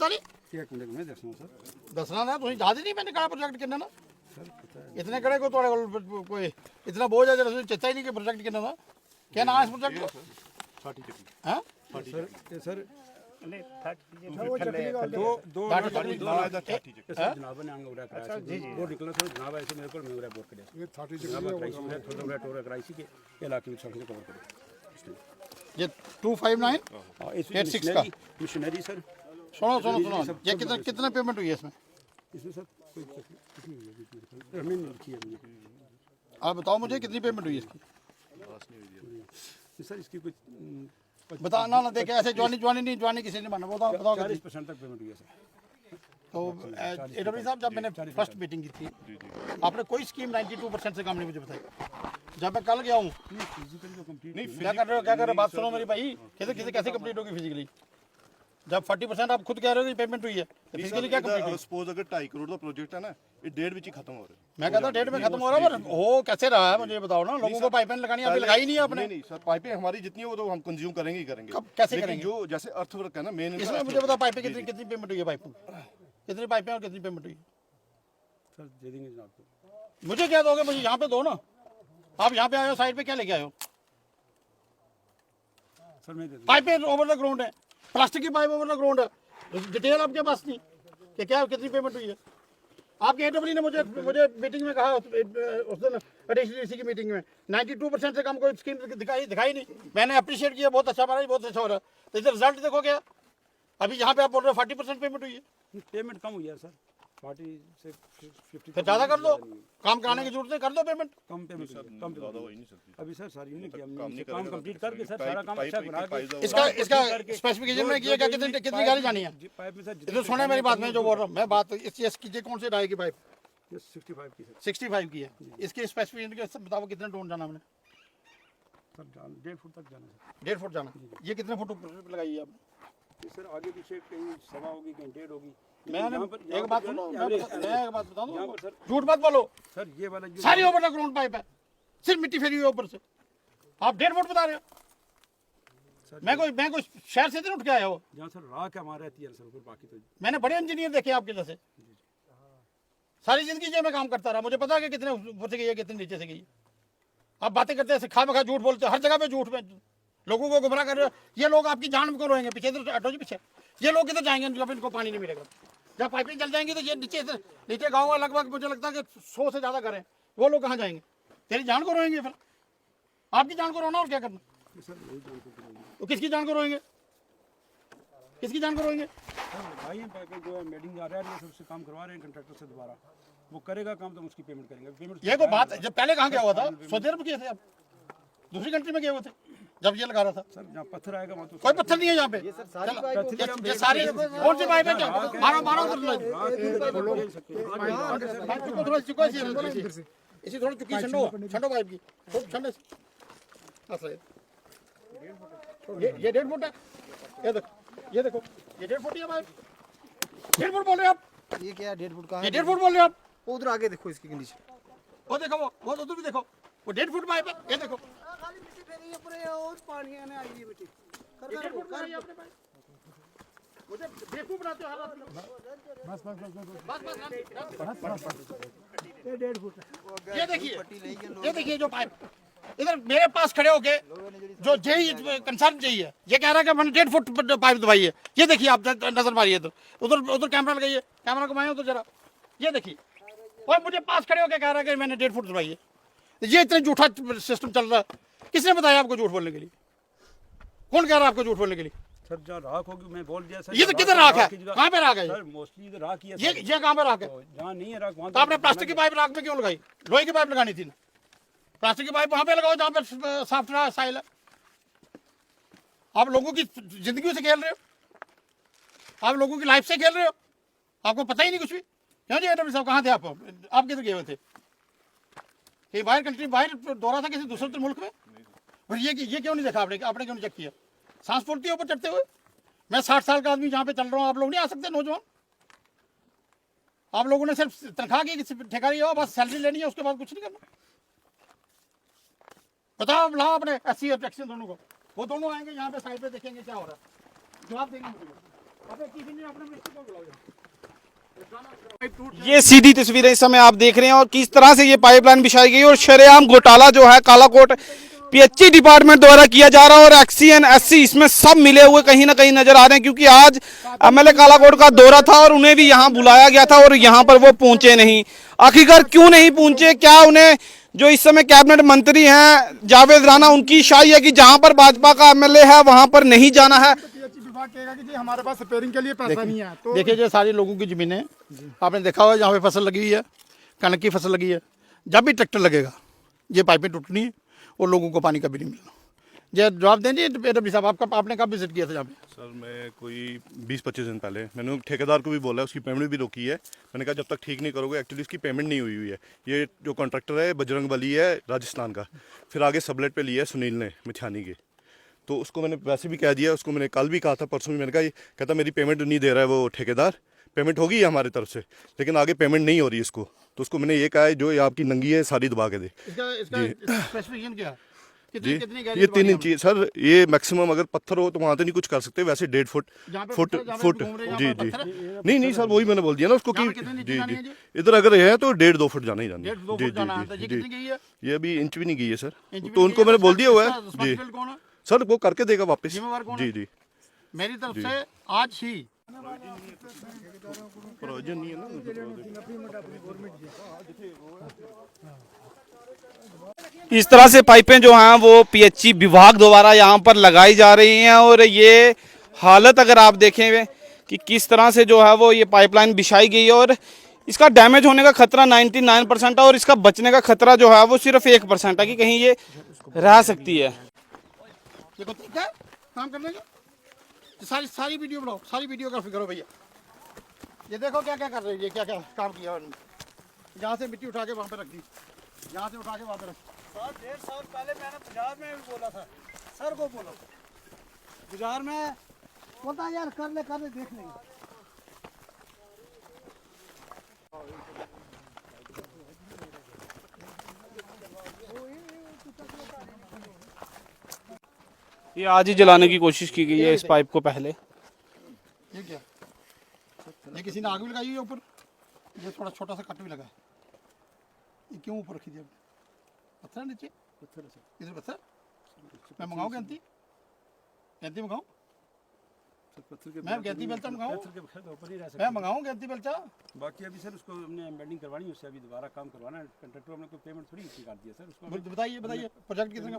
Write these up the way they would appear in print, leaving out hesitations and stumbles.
पता नहीं एक मिनट में दसना सर दसना ना तुम याद ही नहीं मैंने कहा प्रोजेक्ट कितना ना इतने कड़े को थोड़े कोई इतना बोझ है जरा चेता ही नहीं कि प्रोजेक्ट कितना था क्या नाम है इस प्रोजेक्ट का हाँ सर दो जनाब ने अंग उड़ा कराया वो निकला सर जनाब ऐसे मेरे को मैं उड़ा बोर्ड कर ये 30 जगह थोड़ा टोर कराई सी के इलाके में सब कवर कर ये 259 86 का मिशनरी सर सुनो सुनो सुनो ये कितना पेमेंट हुई है इसमें सर कोई कितनी हुई है हमें नहीं लिखी है आप बताओ मुझे कितनी पेमेंट हुई इसकी सर इसकी कुछ बता ना देखे ऐसे ज्वानी किसी ने माना बताओ बताओ 40% तक पेमेंट हुई है सर तो एडब्ल्यू साहब जब मैंने फर्स्ट मीटिंग की थी आपने कोई स्कीम 92% से कम नहीं मुझे बताई जब मैं कल गया हूँ क्या कर रहे हो बात सुनो मेरी भाई कैसे कंप्लीट होगी फिजिकली जब 40% आप खुद कह रहे हो कि पेमेंट हुई है तो फिजिकली क्या कंप्लीट होगी सपोज अगर 2.5 करोड़ का प्रोजेक्ट है ना ये डेढ़ में ही खत्म हो रहा है मैं कहता हूँ डेढ़ में खत्म हो रहा है पर हो कैसे रहा है मुझे बताओ ना लोगों को पाइपें लगानी अभी लगाई नहीं है आपने नहीं सर पाइपें हमारी जितनी हो तो हम कंज्यूम करेंगे ही करेंगे कब कैसे लेकिन करेंगे जो जैसे अर्थवर्क है ना मेन इसमें मुझे बताओ पाइपें कितनी पेमेंट हुई है पाइपों कितनी पाइपें और कितनी पेमेंट हुई सर दे देंगे जनाब को मुझे क्या दोगे मुझे यहाँ पे दो ना आप यहाँ पे आए हो साइड पे क्या लेके आए हो सर मैं दे दूँ पाइपें ओवर द ग्राउंड है प्लास्टिक की पाइप ओवर द ग्राउंड है डिटेल आपके पास नहीं कि क्या कितनी पेमेंट हुई है आपके एडब्ल्यू ने मुझे मीटिंग में कहा उस दिन एडीसी की मीटिंग में 92% से कम कोई स्कीम दिखाई नहीं मैंने अप्रिशिएट किया बहुत अच्छा महाराज बहुत अच्छा हो रहा है तो इधर रिजल्ट देखो क्या अभी यहाँ पे आप बोल रहे हो 40% पेमेंट हुई है पेमेंट कम हुई है सर 40 से 50 फिर ज़्यादा कर दो काम कराने की जरूरत है कर दो पेमेंट कम पेमेंट कम ज्यादा हो ही नहीं सकती अभी सर सारी यूनिट किया हमने काम कंप्लीट करके सर सारा काम अच्छा बना के इसका स्पेसिफिकेशन में किया क्या कितनी गाड़ी जानी है पाइप में सर इधर सुने मेरी बात में जो बोल रहा हूँ मैं बात इस कीजिए कौन सी डाई की पाइप 65 की सर 65 की है इसके स्पेसिफिकेशन के बताओ कितने टोन जाना हमने सर 1.5 फुट तक जाना है 1.5 फुट जाना ये कितने फुट ऊपर लगाई है आपने ये सर आगे पीछे कहीं सवा होगी कहीं 1.5 होगी मैंने एक बात सुनो मैं एक बात बता दूं सर झूठ मत बोलो सर ये वाला जो सारी ओवर द ग्राउंड पाइप है सिर्फ मिट्टी फेरी हुई है ऊपर से आप 1.5 फुट बता रहे हो मैं कोई शहर से नहीं उठ के आया हो जहाँ सर राख हमारे रहती है सर ऊपर बाकी तो मैंने बड़े इंजीनियर देखे आपके जैसे सारी जिंदगी जो मैं काम करता रहा मुझे पता है कि कितने ऊपर से गई है कितने नीचे से गई है आप बातें करते हैं खा बखा झूठ बोलते हो हर जगह पे झूठ में लोगों को गुमराह कर रहे हो ये लोग आपकी जान को रोएंगे पीछे इधर हटो जी पीछे ये लोग किधर जाएंगे जब इनको पानी नहीं मिलेगा जब पाइपें चल जाएंगी तो ये नीचे गाँव में लगभग मुझे लगता है कि 100 से ज़्यादा घर हैं वो लोग कहाँ जाएंगे तेरी जान को रोएंगे फिर आपकी जान को रोना और क्या करना तो किसकी जान को रोएंगे किसकी जान को रोएंगे भाई पाइप जो मेडिंग आ रहा है सबसे काम करवा रहे हैं कंट्रैक्टर से दोबारा वो करेगा काम तो हम उसकी पेमेंट करेंगे पेमेंट ये को बात जब पहले कहाँ गया हुआ था सऊदी अरब किए थे आप दूसरी कंट्री में गए हुए थे जब ये लगा रहा था सर जहाँ पत्थर आएगा वहाँ तो कोई पत्थर नहीं है यहाँ पे ये सारी कौन सी पाइप है क्या मारो इसी थोड़ी चुकी छंडो पाइप की छंडे ये 1.5 फुट है ये देखो ये 1.5 फुट है पाइप 1.5 फुट बोल रहे हैं आप ये क्या 1.5 फुट का है? ये 1.5 फुट बोल रहे हैं आप उधर आगे देखो इसकी कंडीशन वो देखो वो उधर भी देखो वो 1.5 फुट पाइप है ये देखो खाली मिट्टी फेरी ऊपर और पानी आने आई है मिट्टी कर 1.5 फुट बनाई आपने पाइप मुझे बेवकूफ बनाते हो हर रात बस ये 1.5 फुट ये देखिए जो पाइप इधर मेरे पास खड़े होके जो जेई कंसर्न जेई है ये कह रहा है कि मैंने 1.5 फुट पाइप दबाई है ये देखिए आप नजर मारिए उधर कैमरा लगाइए कैमरा घुमाए उधर जरा ये देखिए और मुझे पास खड़े होके कह रहा है कि मैंने 1.5 फुट दबाई है ये इतना झूठा सिस्टम चल रहा है किसने बताया आपको झूठ बोलने के लिए कौन कह रहा है आपको झूठ बोलने के लिए सर जहाँ राख होगी मैं बोल दिया सर ये तो किधर राख है कहाँ पे राख है सर मोस्टली इधर राख ही है ये कहाँ पे राख है जहाँ नहीं है राख वहाँ तो आपने प्लास्टिक की पाइप राख में क्यों लगाई लोहे की पाइप लगानी थी ना प्लास्टिक की पाइप वहां पे लगाओ जहाँ पे सॉफ्ट साइल है आप लोगों की जिंदगी से खेल रहे हो आप लोगों की लाइफ से खेल रहे हो आपको पता ही नहीं कुछ भी क्यों जी एडब्ल्यू साहब कहाँ थे आप किधर गए हुए थे कहीं बाहर कंट्री बाहर दौरा था किसी दूसरे मुल्क में और ये क्यों नहीं देखा आपने क्यों नहीं चेक किया सांस फूलती है ऊपर चढ़ते हुए मैं 60 साल का आदमी जहाँ पे चल रहा हूँ आप लोग नहीं आ सकते नौजवान आप लोगों ने सिर्फ तनख्वाह की ठेकेदारी हो बस सैलरी लेनी है उसके बाद कुछ नहीं करना बताओ आप लाओ अपने SC और टैक्सी दोनों को वो दोनों आएंगे यहाँ पे साइड पे देखेंगे क्या हो रहा है जवाब देंगे मुझे ये सीधी तस्वीरें इस समय आप देख रहे हैं और किस तरह से ये पाइपलाइन बिछाई गई और शरेआम घोटाला जो है कालाकोट पीएचई डिपार्टमेंट द्वारा किया जा रहा है और एक्सीएन एससी इसमें सब मिले हुए कहीं ना कहीं नजर आ रहे हैं, क्योंकि आज एमएलए कालाकोट का दौरा था और उन्हें भी यहां बुलाया गया था और यहां पर वो पहुंचे नहीं। आखिरकार क्यों नहीं पहुंचे? क्या उन्हें जो इस समय कैबिनेट मंत्री हैं जावेद राणा उनकी शाही है कि जहां पर भाजपा का एमएलए है वहां पर नहीं जाना है? विभाग कहेगा कि जी हमारे पास रिपेयरिंग के लिए पैसा नहीं है, तो देखिए, जो सारी लोगों की जमीनें आपने देखा होगा, जहाँ पे फसल लगी हुई है, कनक की फसल लगी है, जब भी ट्रैक्टर लगेगा ये पाइपें टूटनी है और लोगों को पानी कभी नहीं मिलना। ये जवाब दें जी डब्ल्यू साहब, आपने कब विजिट किया था यहाँ पे? सर मैं कोई 20-25 दिन पहले मैंने ठेकेदार को भी बोला, उसकी पेमेंट भी रोकी है। मैंने कहा जब तक ठीक नहीं करोगे, एक्चुअली उसकी पेमेंट नहीं हुई है। ये जो कॉन्ट्रैक्टर है बजरंग बली है राजस्थान का, फिर आगे सबलेट पे लिया है सुनील ने मिठानी के, तो उसको मैंने वैसे भी कह दिया, उसको मैंने कल भी कहा था, परसों भी मैंने कहा, ये कहता मेरी पेमेंट नहीं दे रहा है वो ठेकेदार, पेमेंट होगी है हमारी तरफ से लेकिन आगे पेमेंट नहीं हो रही इसको। तो उसको मैंने ये कहा है जो ये आपकी नंगी है सारी दबा के दे। इसका स्पेसिफिकेशन क्या है? जी कितनी ये 3 इंच सर, ये मैक्सिमम अगर पत्थर हो तो वहाँ तो नहीं कुछ कर सकते, वैसे 1.5 फुट जी जी नहीं सर, वही मैंने बोल दिया ना उसको कि जी जी इधर अगर है तो 1.5-2 फुट जाना ही जाना है। जी जी जी ये अभी इंच भी नहीं गई है सर, तो उनको मैंने बोल दिया हुआ है जी सर, वो करके देगा वापस। जी जी मेरी तरफ से आज ही प्रोविजन नहीं है ना। इस तरह से पाइपें जो हैं वो पीएचई विभाग द्वारा यहाँ पर लगाई जा रही हैं और ये हालत अगर आप देखें कि किस तरह से जो है वो ये पाइपलाइन बिछाई गई है और इसका डैमेज होने का खतरा 99% है और इसका बचने का खतरा जो है वो सिर्फ 1% है कि कहीं ये रह सकती है। क्या काम करने का सारी वीडियो बनाओ, सारी वीडियोग्राफी करो भैया। ये देखो क्या क्या कर रहे हैं, ये क्या क्या काम किया उन्होंने। यहाँ से मिट्टी उठा के वहाँ पे रख दी, यहाँ से उठा के वहाँ पे रख दी। 1.5 साल पहले मैंने बाजार में भी बोला था, सर को बोला बाजार में, बोलता यार कर ले देख लेंगे। ये आज ही जलाने की कोशिश की गई है इस पाइप को पहले। ये क्या, ये किसी ने आग भी लगाई हुई है ऊपर, ये थोड़ा छोटा सा कट भी लगा है। ये क्यों ऊपर रखी दिया? पत्थर है नीचे, पत्थर है इधर पत्थर। मैं मंगाऊँ गैंती मंगाऊँ, मैं गैंती बेलचा मंगाऊँ, मैं मंगाऊँ गैंती बेलचा। बाकी अभी सर उसको हमने एम्बेडिंग करवानी है, उससे अभी दोबारा काम करवाना है। कंट्रैक्टर हमने कोई पेमेंट थोड़ी इतनी कर दिया सर उसको। बताइए प्रोजेक्ट कितने का?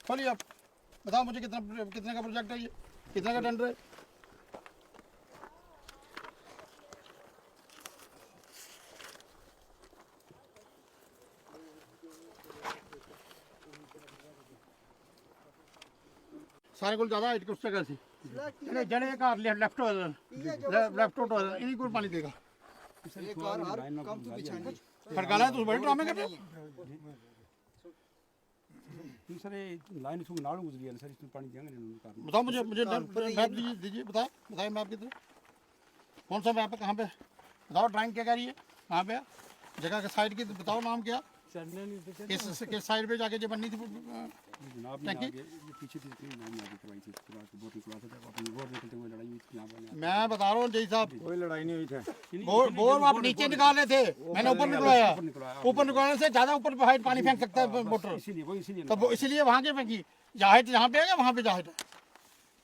खोलिए आप बताओ मुझे कितने का प्रोजेक्ट है, ये कितने का टेंडर है? सारे को ज्यादा हाइट उससे कैसी जड़े का लेफ्ट हो इन्हीं को पानी देगा। फटकाना है तो बड़े ड्रामे कर रहे हो सर। ये लाइन इसको नाड़ गुजर गया सर, इसमें पानी देंगे नहीं। बताओ मुझे मैप दीजिए बताइए मैप किधर, कौन सा मैप है, कहाँ पे बताओ, ड्राइंग क्या कह रही है, कहाँ पे जगह के साइड की बताओ, नाम क्या, किस साइड पे जाके जो बननी थी टंकी? मैं बता रहा हूँ जय साहब, कोई लड़ाई नहीं हुई थी। बोर आप नीचे निकाले थे, मैंने ऊपर निकलवाया। ऊपर निकलने से ज्यादा ऊपर हाइट पानी फेंक सकता है मोटर, तो इसीलिए वहाँ के फेंकी। हाइट यहाँ पे है या वहाँ पे हाइट है?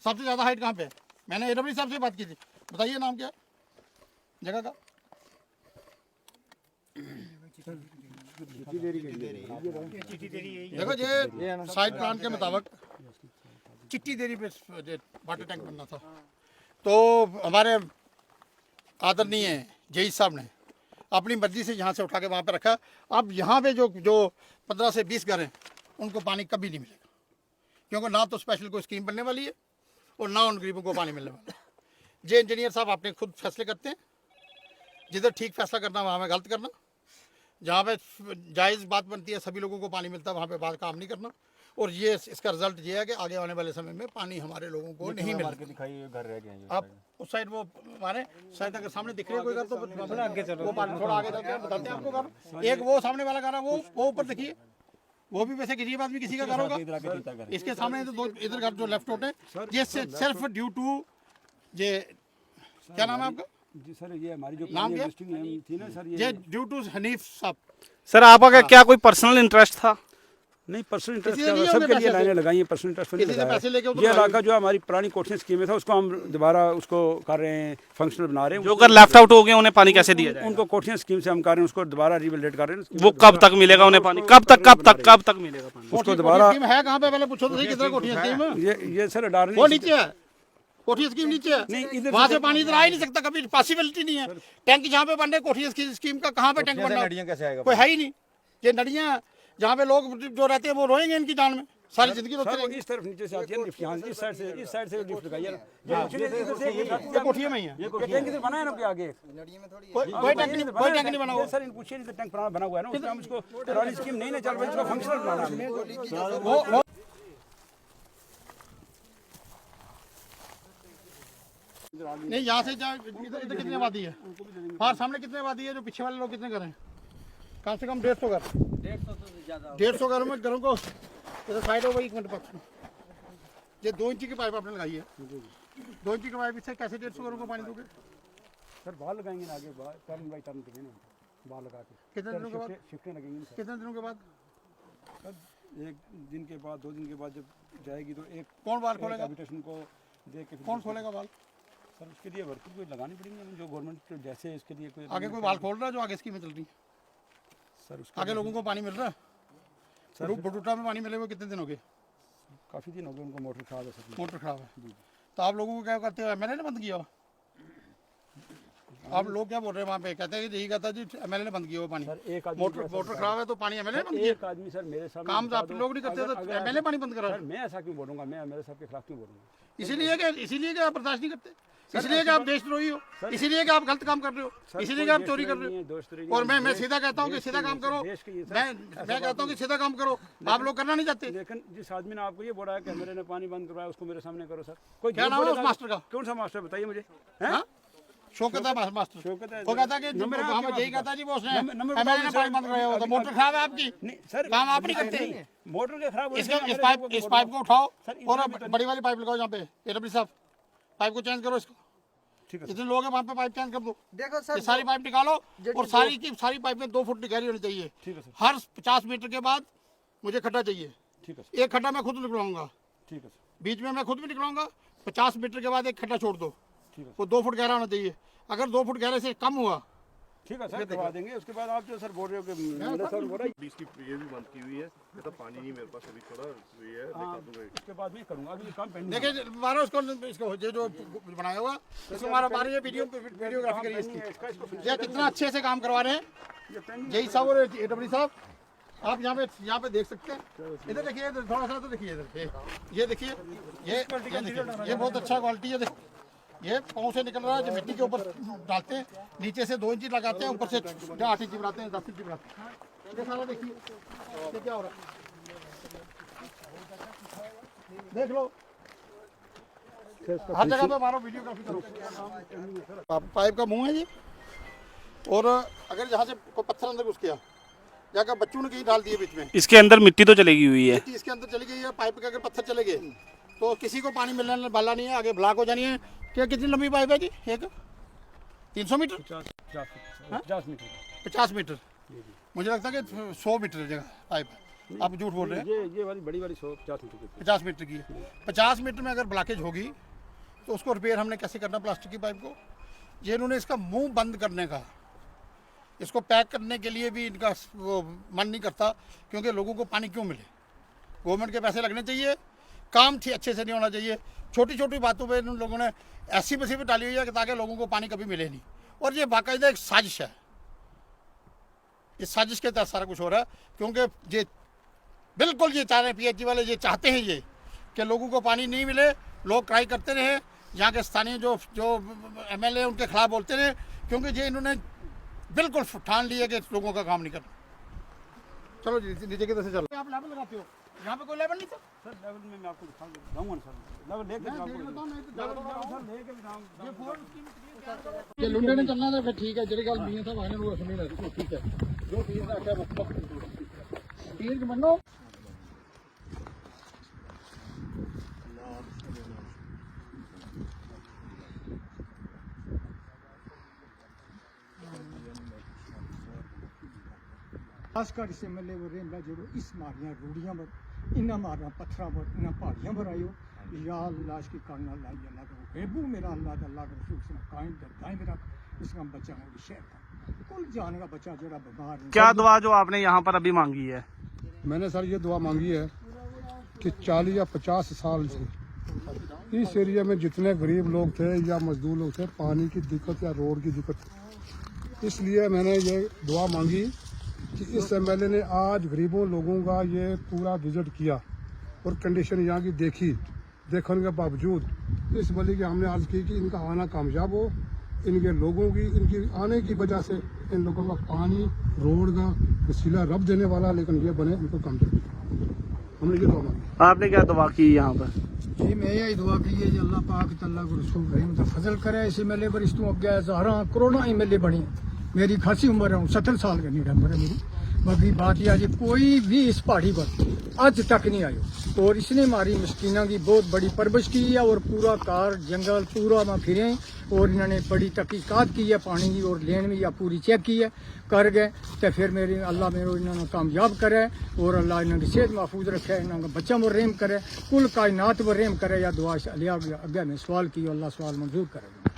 सबसे ज्यादा हाइट कहाँ पे है? मैंने एडब्ल्यू साहब से बात की थी, बताइए नाम क्या जगह का? देखो ये साइड प्लान के मुताबिक चिट्टी देरी पे वाटर टैंक बनना था, तो हमारे आदरणीय जई साहब ने अपनी मर्जी से यहाँ से उठा के वहाँ पे रखा। अब यहाँ पे जो 15 से 20 घर हैं उनको पानी कभी नहीं मिलेगा, क्योंकि ना तो स्पेशल कोई स्कीम बनने वाली है और ना उन गरीबों को पानी मिलने वाला है। जे इंजीनियर साहब अपने खुद फैसले करते हैं, जिधर ठीक फैसला करना वहाँ में गलत करना, जहाँ पे जायज़ बात बनती है सभी लोगों को पानी मिलता है वहाँ पे बात काम नहीं करना। और ये इसका रिजल्ट ये है कि आगे आने वाले समय में पानी हमारे लोगों को नहीं मिलेगा। आप उस साइड वो हमारे शायद अगर सामने दिख रही है कोई घर तो थोड़ा आगे चलो, वो थोड़ा आगे चलते हैं बताते हैं आपको घर। एक वो सामने वाला घर है वो ऊपर देखिए, वो भी वैसे गरीब आदमी किसी का घर होगा। इधर आके पीता कर इसके सामने तो दो इधर घर जो लेफ्ट होते हैं, ये सिर्फ ड्यू टू ये क्या नाम है आपका? जी सर, ये हमारी जो नाम क्या? डिस्ट्रिक्ट नेम थी ना सर, ये ड्यू टू हनीफ साहब। सर आपका क्या कोई पर्सनल इंटरेस्ट था? नहीं, पर्सनल इंटरेस्ट किसी ने नहीं सबके होंगे लिए पैसे लाइनें लगाई हैं, पर्सनल इंटरेस्ट नहीं किसी से लगाया। पैसे लेके उधर ये लगाए। इलाका जो हमारी पुरानी कोठियाँ स्कीम में था, उसको हम दोबारा उसको कर रहे हैं, फंक्शनल बना रहे हैं। जो अगर लेफ्ट आउट हो गए उन्हें पानी कैसे दिया जाए? उनको कोठियाँ स्कीम से हम कर रहे हैं, उसको दोबारा रिबिल्ड कर रहे हैं। वो कब तक मिलेगा उन्हें पानी? कब तक मिलेगा पानी? उसको दोबारा स्कीम है कहाँ पे? पहले पूछो तो सही, कितना कोठी स्कीम है? ये सर डाल वो नीचे है, कोठी स्कीम नीचे है। नहीं, इधर वहाँ से पानी इधर आ ही नहीं सकता, कभी पॉसिबिलिटी नहीं है। टैंक जहाँ पे बन रहे कोठी स्कीम का, कहाँ पे टैंक बन रहा है? कोई है ही नहीं। ये नदियाँ जहाँ पे लोग जो रहते हैं वो रोएंगे इनकी जान में, सारी जिंदगी रोते सर रहेंगे। इस तरफ नीचे से आती है लिफ्ट, यहाँ इस साइड से लिफ्ट लगाई है ना। ये कोठिया में ही है, ये टैंक इधर बना है ना, आगे कोई टैंक नहीं बना हुआ। सर इन पूछिए, टैंक बना हुआ है ना, उसमें हम इसको पुरानी स्कीम नहीं ना चल रही, इसको फंक्शनल बनाना है। नहीं, यहाँ से इधर कितनी आबादी है? बाहर सामने कितनी आबादी है? जो पीछे वाले लोग कितने घर हैं? कम से कम 150 घर। 150 घरों में घरों को इधर साइड हो गई। 1 मिनट पक्ष में ये 2 इंची की पाइप आपने लगाई है। 2 इंची की पाइप इससे कैसे 150 घरों को पानी दोगे? सर बाल लगाएंगे ना आगे, टर्न बाई टर्न करेंगे ना, बाल लगा के। कितने दिनों के बाद? शिफ्टें लगेंगी सर। कितने दिनों के बाद? सर 1 दिन के बाद, 2 दिन के बाद जब जाएगी तो एक कौन बाल खोलेगा? हैबिटेशन को देख के कौन खोलेगा बाल? सर उसके लिए वर्कर कोई लगानी पड़ेंगे, जो गवर्नमेंट जैसे इसके लिए कोई आगे कोई बाल खोल रहा है जो आगे स्कीम में चल रही है? सर उसके आगे लोगों को पानी मिल रहा है? बटूटा में पानी मिले हुए कितने दिन हो गए? काफ़ी दिन हो गए, उनको मोटर खराब है सर। मोटर खराब है तो आप लोगों को क्या करते हो? एमएलए ने बंद किया हो? आप लोग क्या बोल रहे हैं वहाँ पे? कहते हैं कि यही कहता जी एमएलए ने बंद किया हुआ पानी। सर एक आदमी मोटर खराब है तो पानी एमएलए ने बंद किया? एक आदमी सर मेरे सामने काम तो आप लोग नहीं करते तो एमएलए पानी बंद करा सर मैं ऐसा क्यों बोलूँगा, मैं एमएलए साहब के खिलाफ क्यों बोलूँगा? इसीलिए कि आप बर्दाश्त नहीं करते, इसलिए कि आप देशद्रोही हो, इसलिए कि आप गलत काम कर रहे हो, इसलिए कि आप चोरी कर रहे हो। और मैं सीधा कहता हूँ कि सीधा काम करो। मैं कहता हूँ कि सीधा काम करो, आप लोग करना नहीं चाहते। लेकिन जिस आदमी ने आपको ये बोला है कि मेरे ने पानी बंद करवाया, उसको मेरे सामने करो सर। कोई क्या नाम है उस मास्टर का? कौन सा मास्टर बताइए मुझे? हाँ? शौकत है मास्टर। शौकत है। वो कहता है कि वहाँ पे यही कहता जी वो उसने एमएलए ने पानी बंद कराया हो तो मोटर खराब है आपकी। नहीं सर, काम आप नहीं करते। मोटर के खराब इस पाइप को उठाओ और बड़ी वाली पाइप लगाओ यहाँ पे। एडब्ल्यू साहब पाइप को चेंज करो इसको। ठीक है। जितने लोग हैं वहाँ पे पाइप चेंज कर दो। देखो सर, ये सारी पाइप निकालो और सारी की सारी पाइपें 2 फुट की गहरी होनी चाहिए। ठीक है सर। हर 50 मीटर के बाद मुझे खड्डा चाहिए। ठीक है सर। एक खड्डा मैं खुद निकलवाऊंगा, ठीक है सर। बीच में मैं खुद भी निकलवाऊंगा। 50 मीटर के बाद एक खड्डा छोड़ दो, ठीक है वो 2 फुट गहरा होना चाहिए। अगर 2 फुट गहरे से कम हुआ ठीक है सर, करवा देंगे। उसके बाद आप जो सर बोल रहे हो कि मैंने सर बोला, बीच की ये भी बंद की हुई है, कहता पानी नहीं मेरे पास अभी, थोड़ा ये है दिखा दूंगा। उसके बाद मैं करूँगा, अभी ये काम पेंडिंग है। देखिए मारो इसको ये जो बनाया हुआ इसको मारो ये वीडियोग्राफी करिए इसकी। ये कितना अच्छे से काम करवा रहे हैं यही साहब और एडब्ल्यू साहब। आप यहाँ पे देख सकते हैं। इधर देखिए, इधर थोड़ा सा तो देखिए, इधर ये देखिए, ये बहुत अच्छा क्वालिटी है। देखो ये पाँव से निकल रहा है, जो मिट्टी के ऊपर डालते हैं, नीचे से 2 इंची लगाते हैं, ऊपर से 8 इंची बनाते हैं, 10 इंची बनाते हैं। ये सारा देखिए ये क्या हो रहा है, देख लो। हर जगह पे मारो, वीडियोग्राफी करो। पाइप का मुंह है ये, और अगर यहाँ से कोई पत्थर अंदर घुस गया या अगर बच्चों ने कहीं डाल दिए बीच में, इसके अंदर मिट्टी तो चलेगी हुई है। मिट्टी इसके अंदर चली गई है, पाइप के अगर पत्थर चले गए तो किसी को पानी मिलने वाला नहीं है, आगे ब्लॉक हो जानी है। क्या कितनी लंबी पाइप है जी? एक 300 मीटर, 50 मीटर। 50 मीटर। मुझे लगता है कि 100 मीटर जगह पाइप है। आप झूठ बोल रहे हैं। ये वाली बड़ी वाली 50 मीटर की। 50 मीटर की है। 50 मीटर में अगर ब्लॉकेज होगी तो उसको रिपेयर हमने कैसे करना? प्लास्टिक की पाइप को ये इन्होंने इसका मुंह बंद करने का, इसको पैक करने के लिए भी इनका वो मन नहीं करता, क्योंकि लोगों को पानी क्यों मिले? गवर्नमेंट के पैसे लगने चाहिए, काम अच्छे से नहीं होना चाहिए। छोटी छोटी बातों पे इन लोगों ने ऐसी मुसीबत डाली हुई है कि ताकि लोगों को पानी कभी मिले नहीं। और ये बाकायदा एक साजिश है, इस साजिश के तहत सारा कुछ हो रहा है। क्योंकि ये बिल्कुल ये चाह रहे हैं, पीएचई वाले ये चाहते हैं ये कि लोगों को पानी नहीं मिले, लोग ट्राई करते रहे, यहाँ के स्थानीय जो एमएलए उनके खिलाफ बोलते रहे, क्योंकि ये इन्होंने बिल्कुल ठान लिया कि लोगों का काम नहीं करना। चलो जी नीचे की तरफ से चलो। आप लेवल लगाते हो, यहाँ पे कोई लेवल नहीं था सर। लेवल में मैं आपको दिखाऊंगा ना सर, लेवल लेके ये लुंडे ने चलना था, फिर ठीक है। जेडी गल मियां साहब आने वो सुनी ना, ठीक है। जो पीर ने आख्या मतलब पीर के मनो खासकर इस एमएलए वो रेमला जो इस मारियां रूड़ियां पर इन्ना मारना पत्थरा पर इन्ना पहाड़ियां पर आयो या लाश की काटना लाई अल्लाह का बेबू मेरा अल्लाह के रसूल से कायम दायम रख इसका बच्चा हो शहर का कुल जान का बच्चा जरा बीमार है। क्या दुआ जो आपने यहाँ पर अभी मांगी है? मैंने सर ये दुआ मांगी है कि 40 या 50 साल से इस एरिया में जितने गरीब लोग थे या मजदूर लोग थे पानी की दिक्कत या रोड की दिक्कत, इसलिए मैंने ये दुआ मांगी कि इस एमएलए ने आज गरीबों लोगों का ये पूरा विजिट किया और कंडीशन यहाँ की देखी। देखने के बावजूद इस बली की हमने अर्ज की कि इनका आना कामयाब हो, इनके लोगों की इनकी आने की वजह से इन लोगों का पानी रोड का वसीला रब देने वाला, लेकिन ये बने इनको कामयाब। हमने ये दुआ मांगी। आपने क्या दुआ की यहाँ पर? जी मैं यही दुआ की है अल्लाह पाक तल्ला को रसूल करीम का फजल करे इस एमएलए पर। इस तू अगे हज़ारा करोड़ों एमएलए बनी, मेरी खासी उम्र है 70 साल का नीड़ा उम्र है मेरी। बाकी बात यह आज कोई भी इस पहाड़ी पर आज तक नहीं आयो और इसने हमारी मस्कीना की बहुत बड़ी परवरिश की है और पूरा कार जंगल पूरा में फिरे और इन्होंने बड़ी तहकीकात की है पानी की और लेन में या पूरी चेक की है कर गए। तो फिर मेरे अल्लाह मेरो इन्होंने कामयाब करे और अल्लाह इन्होंने सेहत महफूज रखे, इन्होंने बच्चा में रेम करे, कुल कायनात पर रेम करे। या दुआ अल्लाह अगे में सवाल की अल्लाह सवाल मंजूर करे।